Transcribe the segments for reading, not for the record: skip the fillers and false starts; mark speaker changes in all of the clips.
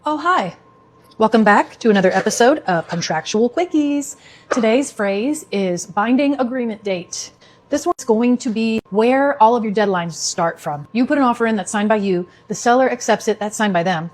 Speaker 1: Oh, hi. Welcome back to another episode of Contractual Quickies. Today's phrase is binding agreement date. This one's going to be where all of your deadlines start from. You put an offer in that's signed by you. The seller accepts it. That's signed by them.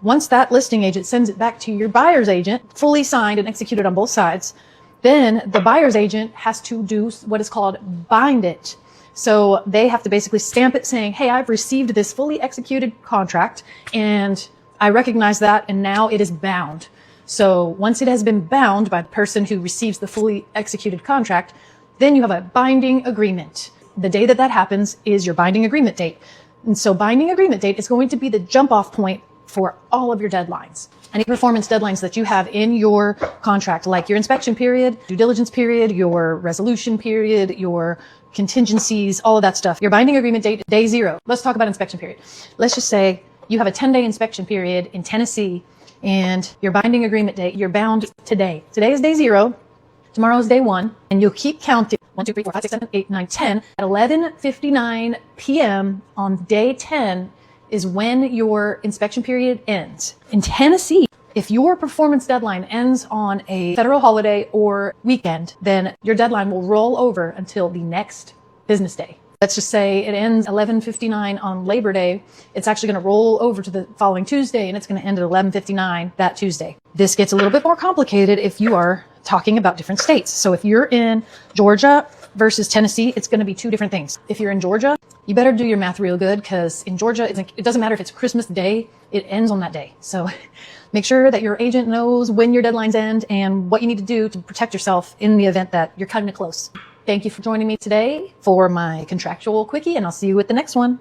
Speaker 1: Once that listing agent sends it back to your buyer's agent, fully signed and executed on both sides, then the buyer's agent has to do what is called bind it. So they have to basically stamp it saying, hey, I've received this fully executed contract and I recognize that, and now it is bound. So once it has been bound by the person who receives the fully executed contract, then you have a binding agreement. The day that happens is your binding agreement date. And so binding agreement date is going to be the jump off point for all of your deadlines. Any performance deadlines that you have in your contract, like your inspection period, due diligence period, your resolution period, your contingencies, all of that stuff. Your binding agreement date, day zero. Let's talk about inspection period. Let's just say you have a 10-day inspection period in Tennessee and your binding agreement date, you're bound today. Today is day zero. Tomorrow is day one. And you'll keep counting 1, 2, 3, 4, 5, 6, 7, 8, 9, 10. At 11:59 p.m. on day 10 is when your inspection period ends. In Tennessee, if your performance deadline ends on a federal holiday or weekend, then your deadline will roll over until the next business day. Let's just say it ends 11:59 on Labor Day. It's actually going to roll over to the following Tuesday, and it's going to end at 11:59 that Tuesday. This gets a little bit more complicated if you are talking about different states. So if you're in Georgia versus Tennessee, it's going to be two different things. If you're in Georgia, you better do your math real good, because in Georgia, it doesn't matter if it's Christmas Day, it ends on that day. So make sure that your agent knows when your deadlines end and what you need to do to protect yourself in the event that you're cutting it close. Thank you for joining me today for my contractual quickie, and I'll see you at the next one.